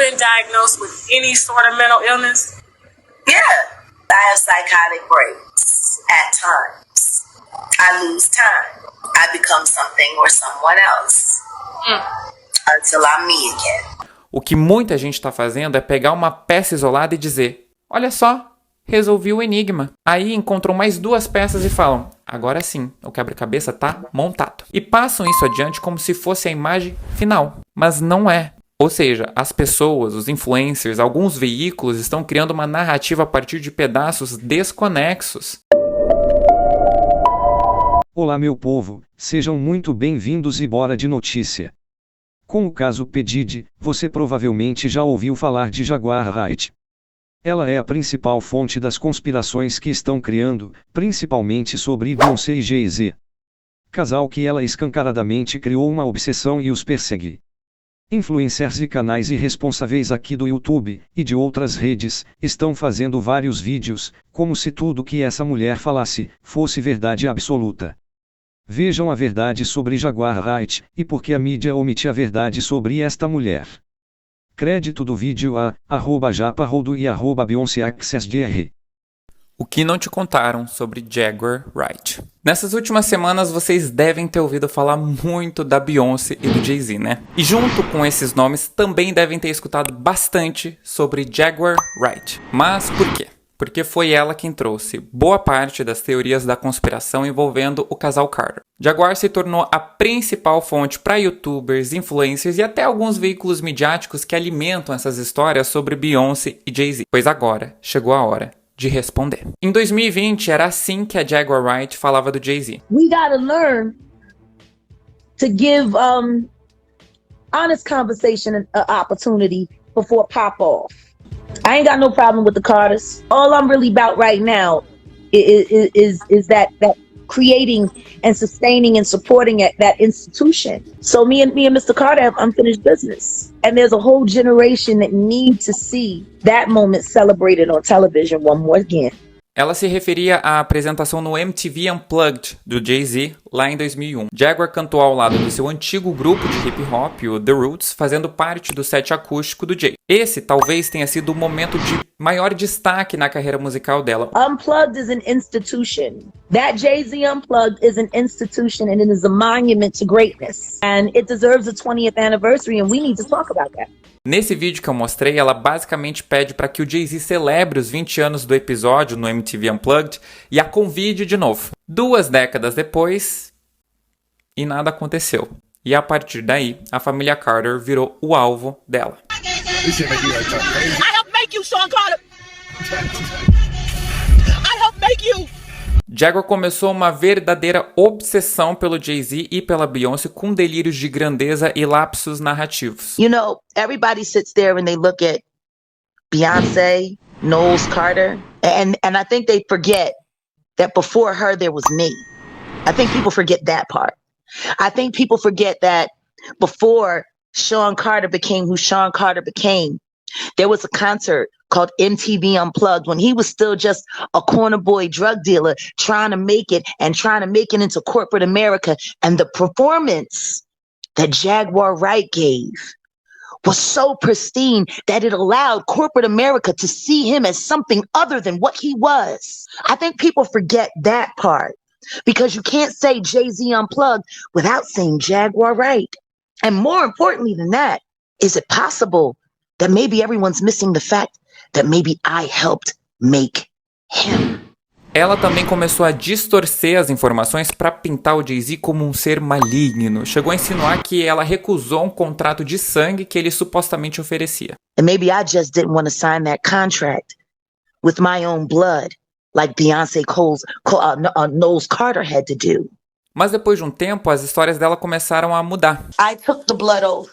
been diagnosed with any sort of mental illness? Yeah, I have psychotic breaks at times. I lose time. I become something or someone else until I'm me again. O que muita gente está fazendo é pegar uma peça isolada e dizer: olha só, resolvi o enigma. Aí encontram mais 2 peças e falam: agora sim, o quebra-cabeça tá montado. E passam isso adiante como se fosse a imagem final. Mas não é. Ou seja, as pessoas, os influencers, alguns veículos estão criando uma narrativa a partir de pedaços desconexos. Olá meu povo, sejam muito bem-vindos e bora de notícia. Com o caso P. Diddy, você provavelmente já ouviu falar de Jaguar Wright. Ela é a principal fonte das conspirações que estão criando, principalmente sobre Beyoncé e Jay-Z. Casal que ela escancaradamente criou uma obsessão e os persegue. Influencers e canais irresponsáveis aqui do YouTube, e de outras redes, estão fazendo vários vídeos, como se tudo que essa mulher falasse, fosse verdade absoluta. Vejam a verdade sobre Jaguar Wright, e por que a mídia omite a verdade sobre esta mulher. Crédito do vídeo a @japarodo e @BeyoncéAccessDR. O que não te contaram sobre Jaguar Wright? Nessas últimas semanas vocês devem ter ouvido falar muito da Beyoncé e do Jay-Z, né? E junto com esses nomes também devem ter escutado bastante sobre Jaguar Wright. Mas por quê? Porque foi ela quem trouxe boa parte das teorias da conspiração envolvendo o casal Carter. Jaguar se tornou a principal fonte para youtubers, influencers e até alguns veículos midiáticos que alimentam essas histórias sobre Beyoncé e Jay-Z. Pois agora chegou a hora de responder. Em 2020 era assim que a Jaguar Wright falava do Jay-Z. We gotta learn to give honest conversation an opportunity before pop off. I ain't got no problem with the Carters. All I'm really about right now is that creating and sustaining and supporting that institution. So me and Mr. Carter have unfinished business. And there's a whole generation that need to see that moment celebrated on television one more again. Ela se referia à apresentação no MTV Unplugged do Jay-Z lá em 2001. Jaguar cantou ao lado do seu antigo grupo de hip hop, o The Roots, fazendo parte do set acústico do Jay. Esse talvez tenha sido o momento de maior destaque na carreira musical dela. Unplugged is an institution. That Jay-Z Unplugged is an institution and it is a monument to greatness. And it deserves a 20th anniversary and we need to talk about that. Nesse vídeo que eu mostrei, ela basicamente pede para que o Jay-Z celebre os 20 anos do episódio no MTV Unplugged e a convide de novo. 2 décadas depois, e nada aconteceu. E a partir daí, a família Carter virou o alvo dela. I helped make you, Sean Carter. I helped make you. Jaguar começou uma verdadeira obsessão pelo Jay-Z e pela Beyoncé com delírios de grandeza e lapsos narrativos. You know, everybody sits there and they look at Beyonce, Knowles Carter, and I think they forget that before her there was me. I think people forget that part. I think people forget that before Sean Carter became who Sean Carter became, there was a concert called MTV Unplugged when he was still just a corner boy drug dealer trying to make it into corporate America. And the performance that Jaguar Wright gave was so pristine that it allowed corporate America to see him as something other than what he was. I think people forget that part because you can't say Jay-Z Unplugged without saying Jaguar Wright. And more importantly than that, is it possible that maybe everyone's missing the fact that maybe I helped make him? Ela também começou a distorcer as informações para pintar o Jay-Z como um ser maligno. Chegou a insinuar que ela recusou um contrato de sangue que ele supostamente oferecia. And maybe I just didn't want to sign that contract with my own blood, like Beyonce Knowles Carter had to do. Mas depois de um tempo, as histórias dela começaram a mudar. I took the blood oath,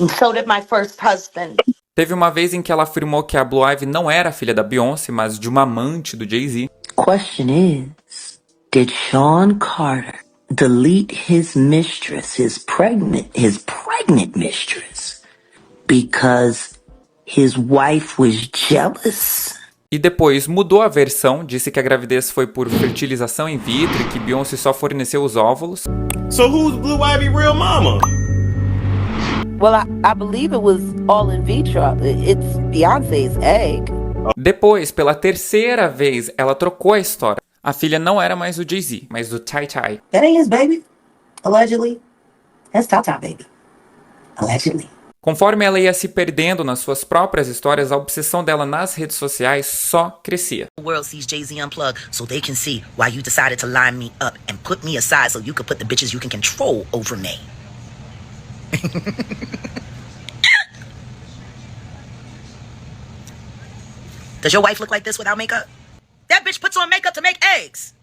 and so did my first husband. Teve uma vez em que ela afirmou que a Blue Ivy não era filha da Beyoncé, mas de uma amante do Jay-Z. Question is, did Sean Carter delete his mistress, his pregnant mistress, because his wife was jealous? E depois mudou a versão, disse que a gravidez foi por fertilização in vitro e que Beyoncé só forneceu os óvulos. So who's Blue Ivy real mama? Well, I believe it was all in vitro. It's Beyonce's egg. Depois, pela terceira vez, ela trocou a história. A filha não era mais do Jay-Z, mas do Ty Ty. That ain't his baby. Allegedly. That's Tata, baby. Allegedly. Conforme ela ia se perdendo nas suas próprias histórias, a obsessão dela nas redes sociais só crescia. The world sees Jay-Z Unplugged so they can see why you decided to line me up and put me aside so you could put the bitches you can control over me. Does your wife look like this without makeup? That bitch puts on makeup to make eggs.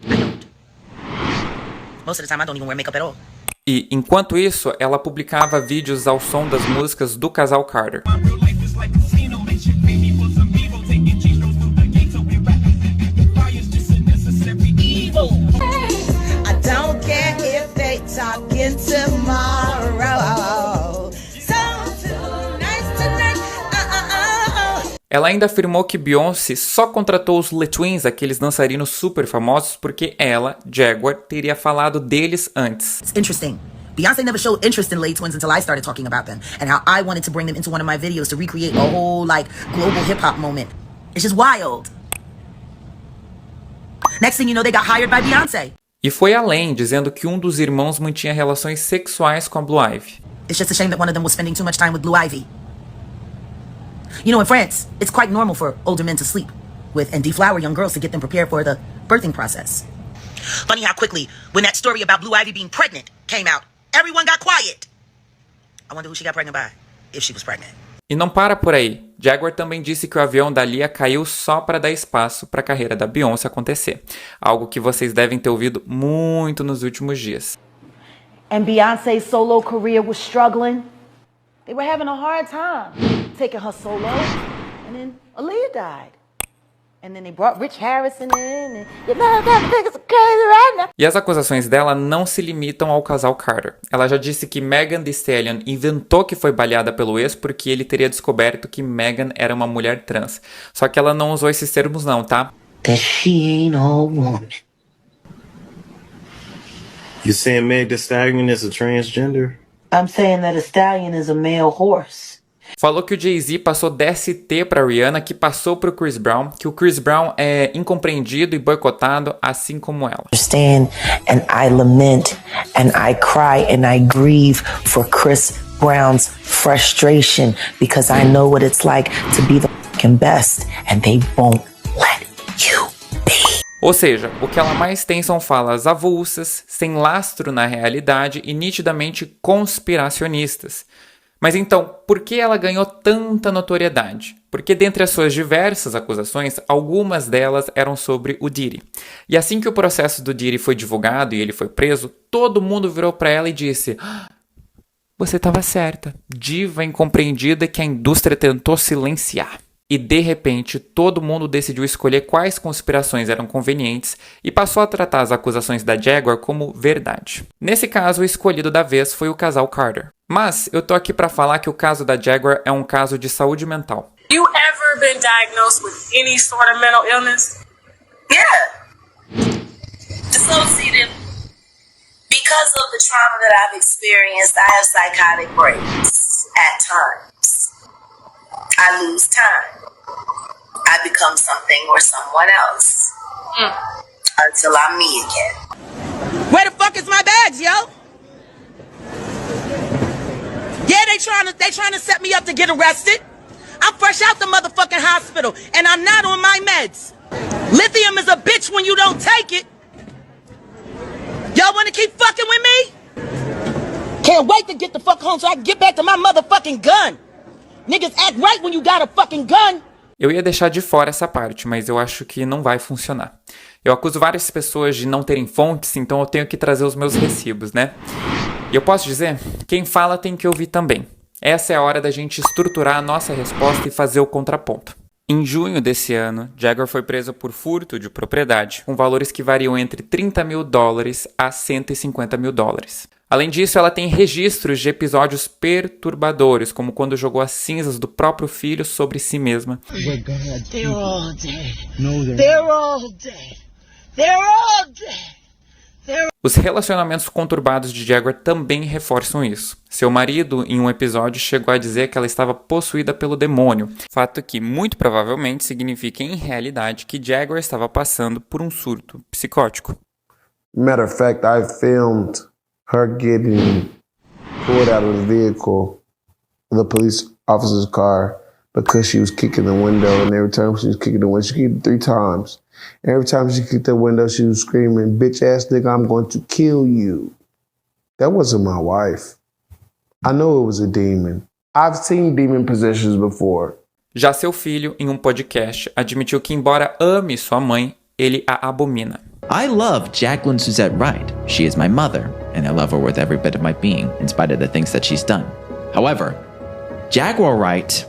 I don't. Most of the time I don't even wear makeup at all. E, enquanto isso, ela publicava vídeos ao som das músicas do casal Carter. Ela ainda afirmou que Beyoncé só contratou os Le Twins, aqueles dançarinos super famosos, porque ela, Jaguar, teria falado deles antes. It's interesting. Beyonce never showed interest in Lay Twins until I started talking about them and how I wanted to bring them into one of my videos to recreate a whole, like, global hip-hop moment. It's just wild. Next thing you know, they got hired by Beyonce. E foi além, dizendo que um dos irmãos mantinha relações sexuais com a Blue Ivy. It's just a shame that one of them was spending too much time with Blue Ivy. You know, in France, it's quite normal for older men to sleep with and deflower young girls to get them prepared for the birthing process. Funny how quickly, when that story about Blue Ivy being pregnant came out, everyone got quiet. I wonder who she got pregnant by, if she was pregnant. E não para por aí. Jaguar também disse que o avião da Lia caiu só para dar espaço para a carreira da Beyoncé acontecer. Algo que vocês devem ter ouvido muito nos últimos dias. And Beyonce's solo career was struggling. They were having a hard time taking her solo. And then Aaliyah died. And then they brought Rich Harrison in. And you know that nigga's crazy right now. E as acusações dela não se limitam ao casal Carter. Ela já disse que Megan Thee Stallion inventou que foi baleada pelo ex porque ele teria descoberto que Megan era uma mulher trans. Só que ela não usou esses termos não, tá? That she ain't all woman. You saying Meg Thee Stallion is a transgender? I'm saying that a stallion is a male horse. Falou que o Jay-Z passou DST pra Rihanna, que passou pro Chris Brown, que o Chris Brown é incompreendido e boicotado, assim como ela. Understand, and I lament, and I cry, and I grieve for Chris Brown's frustration, because I know what it's like to be the fucking best, and they won't let you be. Ou seja, o que ela mais tem são falas avulsas, sem lastro na realidade e nitidamente conspiracionistas. Mas então, por que ela ganhou tanta notoriedade? Porque dentre as suas diversas acusações, algumas delas eram sobre o Diddy. E assim que o processo do Diddy foi divulgado e ele foi preso, todo mundo virou para ela e disse: "Você estava certa, diva incompreendida que a indústria tentou silenciar." E de repente, todo mundo decidiu escolher quais conspirações eram convenientes e passou a tratar as acusações da Jaguar como verdade. Nesse caso, o escolhido da vez foi o casal Carter. Mas eu tô aqui pra falar que o caso da Jaguar é um caso de saúde mental. You ever been diagnosed with any sort of mental illness? Yeah. Dissociative. Because of the trauma that I've experienced, I have psychotic breaks at times. I lose time. I become something or someone else. Until I'm me again. Where the fuck is my bags, yo? Yeah, they trying to set me up to get arrested. I'm fresh out the motherfucking hospital, and I'm not on my meds. Lithium is a bitch when you don't take it. Y'all wanna keep fucking with me? Can't wait to get the fuck home so I can get back to my motherfucking gun. Niggas act right when you got a fucking gun. Eu ia deixar de fora essa parte, mas eu acho que não vai funcionar. Eu acuso várias pessoas de não terem fontes, então eu tenho que trazer os meus recibos, né? E eu posso dizer, quem fala tem que ouvir também. Essa é a hora da gente estruturar a nossa resposta e fazer o contraponto. Em junho desse ano, Jaguar foi preso por furto de propriedade, com valores que variam entre $30 mil a $150 mil. Além disso, ela tem registros de episódios perturbadores, como quando jogou as cinzas do próprio filho sobre si mesma. They're all dead. No, they're all dead. They're all dead. Os relacionamentos conturbados de Jaguar também reforçam isso. Seu marido, em um episódio, chegou a dizer que ela estava possuída pelo demônio, fato que muito provavelmente significa em realidade que Jaguar estava passando por um surto psicótico. Matter of fact, I filmed her getting pulled out of the vehicle, the police officer's car, because she was kicking the window, and every time she was kicking the window, she kicked it 3 times. Every time she kicked the window, she was screaming, "Bitch ass nigga, I'm going to kill you." That wasn't my wife. I know it was a demon. I've seen demon possessions before. Já seu filho, em um podcast, admitiu que embora ame sua mãe, ele a abomina. I love Jacqueline Suzette Wright. She is my mother, and I love her with every bit of my being, in spite of the things that she's done. However, Jaguar Wright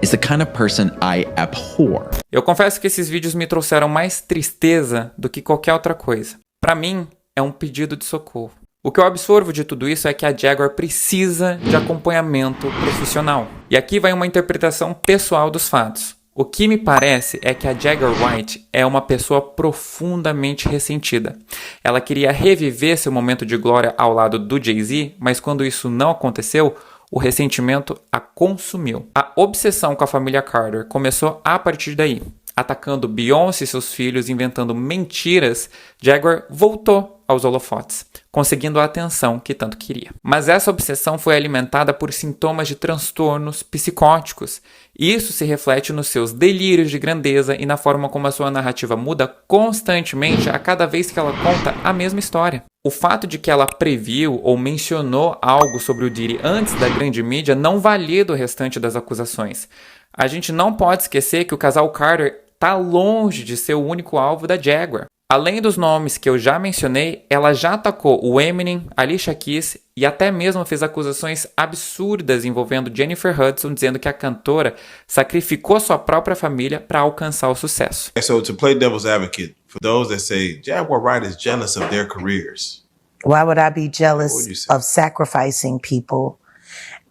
is the kind of person I abhor. Eu confesso que esses vídeos me trouxeram mais tristeza do que qualquer outra coisa. Para mim, é um pedido de socorro. O que eu absorvo de tudo isso é que a Jaguar precisa de acompanhamento profissional. E aqui vai uma interpretação pessoal dos fatos. O que me parece é que a Jaguar Wright é uma pessoa profundamente ressentida. Ela queria reviver seu momento de glória ao lado do Jay-Z, mas quando isso não aconteceu, o ressentimento a consumiu. A obsessão com a família Carter começou a partir daí. Atacando Beyoncé e seus filhos, inventando mentiras, Jaguar voltou aos holofotes, conseguindo a atenção que tanto queria. Mas essa obsessão foi alimentada por sintomas de transtornos psicóticos. Isso se reflete nos seus delírios de grandeza e na forma como a sua narrativa muda constantemente a cada vez que ela conta a mesma história. O fato de que ela previu ou mencionou algo sobre o Diddy antes da grande mídia não valida o restante das acusações. A gente não pode esquecer que o casal Carter está longe de ser o único alvo da Jaguar. Além dos nomes que eu já mencionei, ela já atacou o Eminem, Alicia Keys e até mesmo fez acusações absurdas envolvendo Jennifer Hudson, dizendo que a cantora sacrificou sua própria família para alcançar o sucesso. So to play devil's advocate, for those that say Jaguar Wright is jealous of their careers. Why would I be jealous of sacrificing people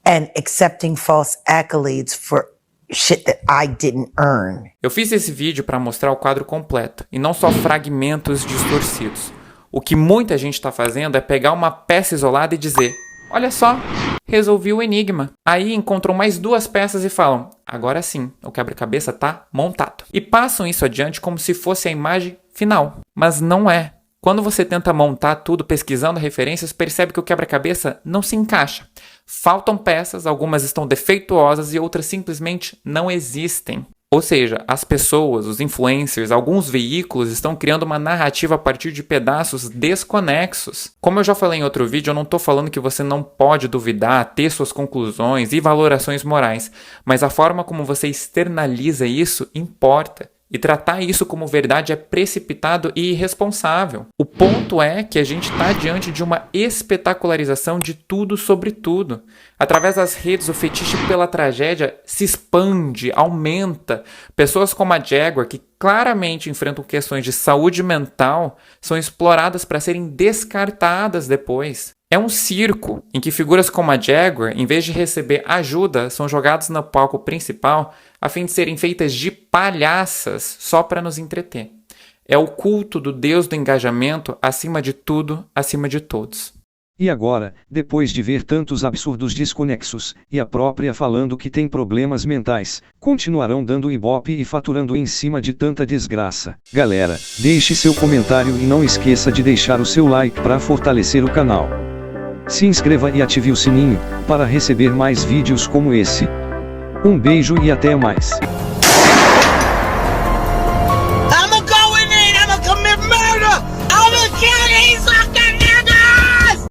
and accepting false accolades for shit that I didn't earn? Eu fiz esse vídeo para mostrar o quadro completo e não só fragmentos distorcidos. O que muita gente está fazendo é pegar uma peça isolada e dizer: olha só, resolvi o enigma. Aí encontram mais 2 peças e falam: agora sim, o quebra-cabeça tá montado. E passam isso adiante como se fosse a imagem final. Mas não é. Quando você tenta montar tudo pesquisando referências, percebe que o quebra-cabeça não se encaixa. Faltam peças, algumas estão defeituosas e outras simplesmente não existem. Ou seja, as pessoas, os influencers, alguns veículos estão criando uma narrativa a partir de pedaços desconexos. Como eu já falei em outro vídeo, eu não estou falando que você não pode duvidar, ter suas conclusões e valorações morais, mas a forma como você externaliza isso importa. E tratar isso como verdade é precipitado e irresponsável. O ponto é que a gente está diante de uma espetacularização de tudo sobre tudo. Através das redes, o fetiche pela tragédia se expande, aumenta. Pessoas como a Jaguar, que claramente enfrentam questões de saúde mental, são exploradas para serem descartadas depois. É um circo em que figuras como a Jaguar, em vez de receber ajuda, são jogadas no palco principal a fim de serem feitas de palhaças só para nos entreter. É o culto do Deus do engajamento acima de tudo, acima de todos. E agora, depois de ver tantos absurdos desconexos, e a própria falando que tem problemas mentais, continuarão dando ibope e faturando em cima de tanta desgraça. Galera, deixe seu comentário e não esqueça de deixar o seu like para fortalecer o canal. Se inscreva e ative o sininho, para receber mais vídeos como esse. Um beijo e até mais.